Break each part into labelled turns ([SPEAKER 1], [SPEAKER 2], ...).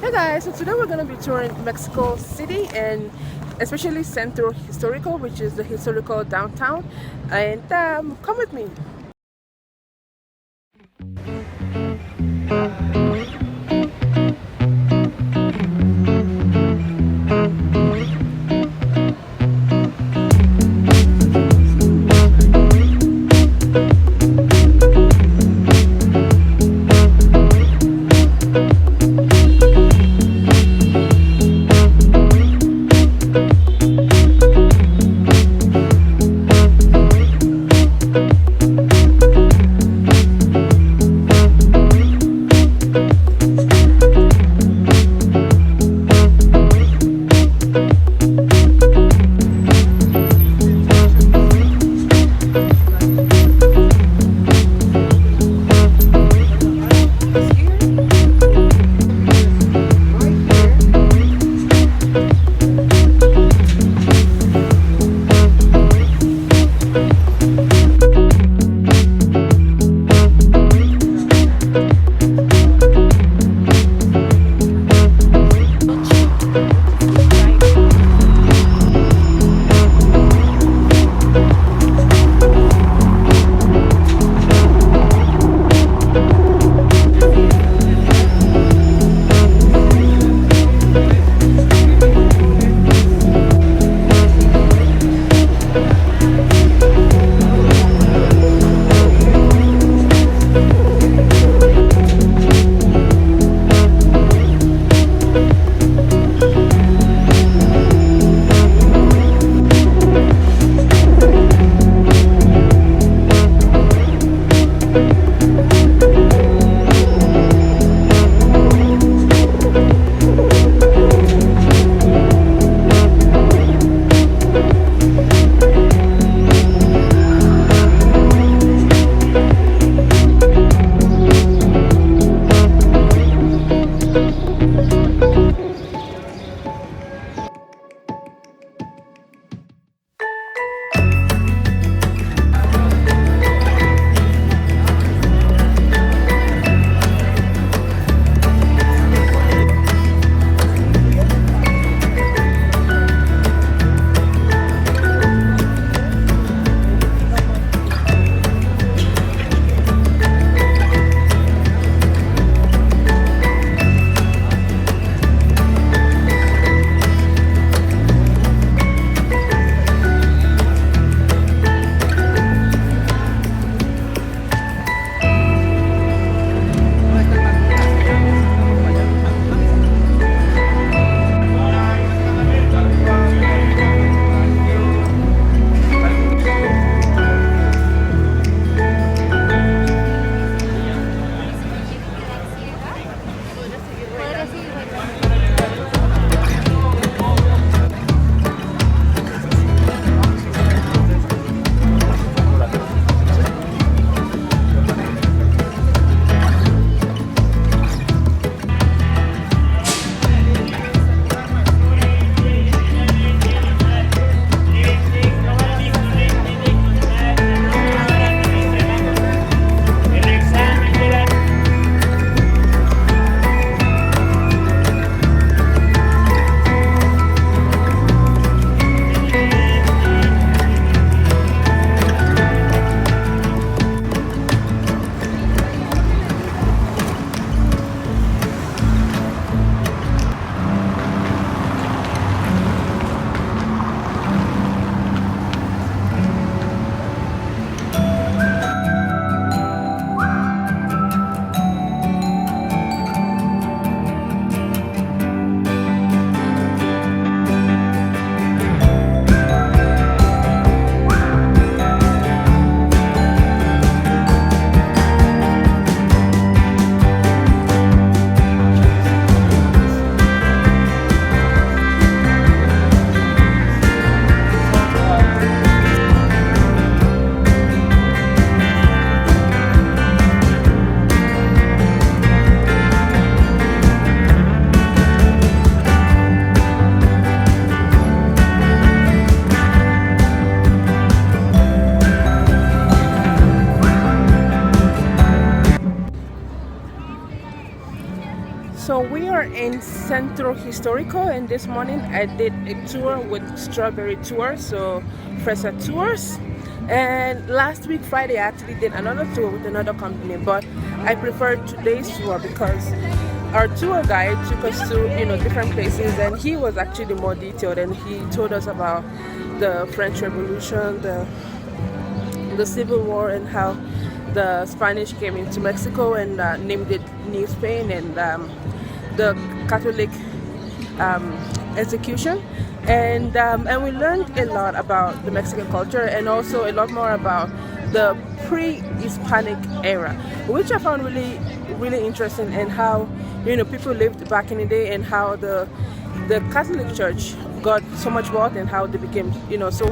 [SPEAKER 1] Hey guys, so today we're going to be touring Mexico City and especially Centro Historical, which is the historical downtown. And come with me. So we are in Centro Historico, and this morning I did a tour with Strawberry Tour, so Fresa Tours. And last week Friday I actually did another tour with another company, but I preferred today's tour because our tour guide took us to different places, and he was actually more detailed, and he told us about the French Revolution, the Civil War, and how the Spanish came into Mexico and named it New Spain, and the Catholic execution, and we learned a lot about the Mexican culture, and also a lot more about the pre-Hispanic era, which I found really interesting, and how people lived back in the day, and how the Catholic Church got so much wealth, and how they became so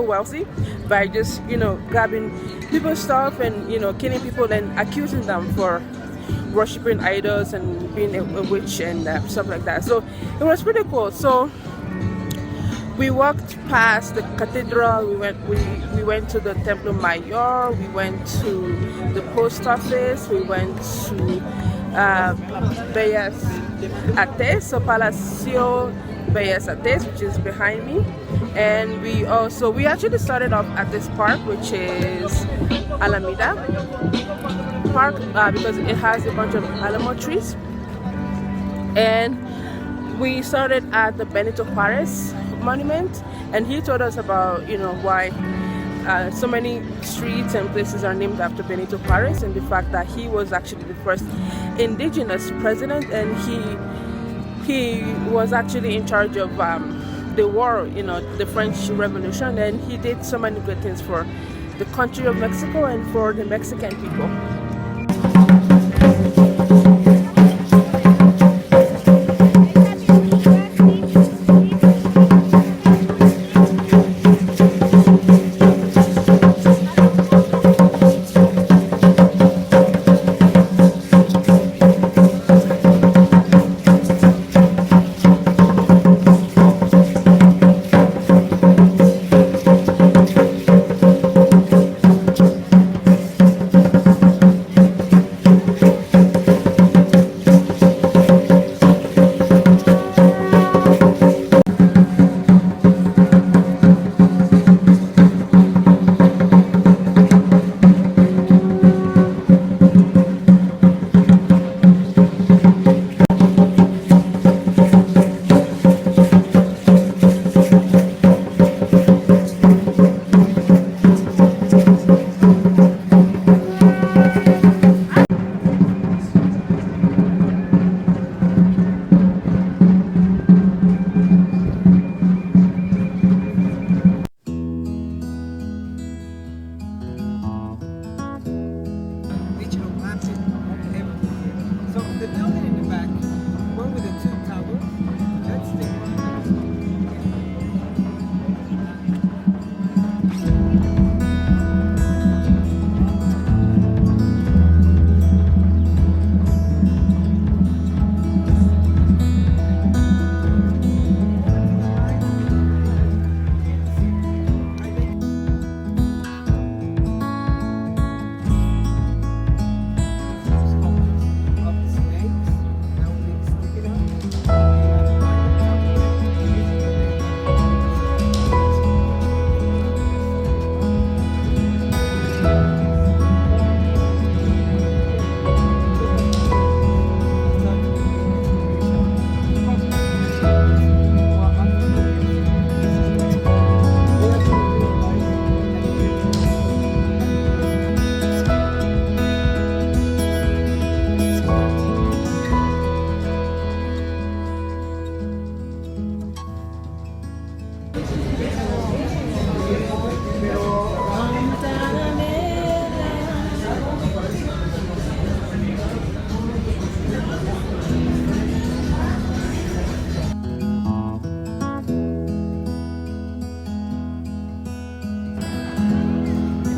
[SPEAKER 1] wealthy by just grabbing people's stuff and killing people and accusing them for worshiping idols and being a witch and stuff like that. So it was pretty cool. So we walked past the cathedral, we went to the Templo Mayor, we went to the post office, we went to Bellas Artes, so Palacio Bellas Artes, which is behind me. And we actually started off at this park, which is Alameda Park, because it has a bunch of alamo trees. And we started at the Benito Juarez monument, and he told us about why so many streets and places are named after Benito Juarez, and the fact that he was actually the first indigenous president, and he was actually in charge of the war, the French Revolution, and he did so many good things for the country of Mexico and for the Mexican people.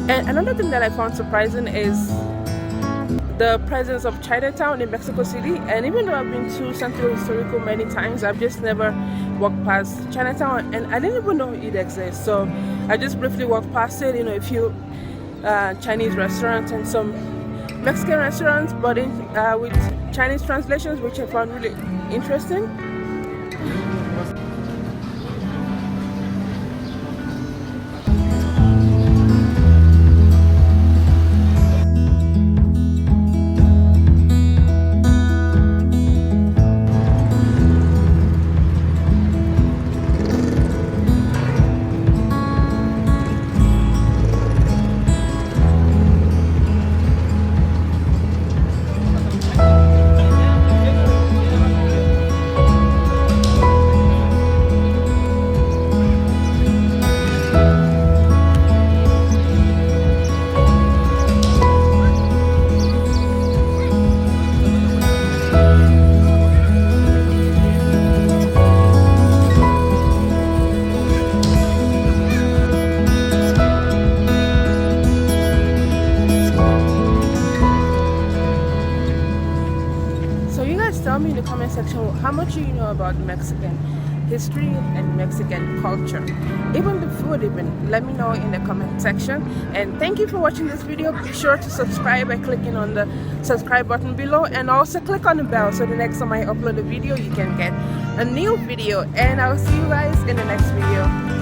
[SPEAKER 1] And another thing that I found surprising is the presence of Chinatown in Mexico City. And even though I've been to Centro Historico many times, I've just never walked past Chinatown, and I didn't even know it exists. So I just briefly walked past it, a few Chinese restaurants and some Mexican restaurants, but with Chinese translations, which I found really interesting. Tell me in the comment section how much you know about Mexican history and Mexican culture, even the food. Even let me know in the comment section. And thank you for watching this video. Be sure to subscribe by clicking on the subscribe button below, and also click on the bell so the next time I upload a video you can get a new video. And I'll see you guys in the next video.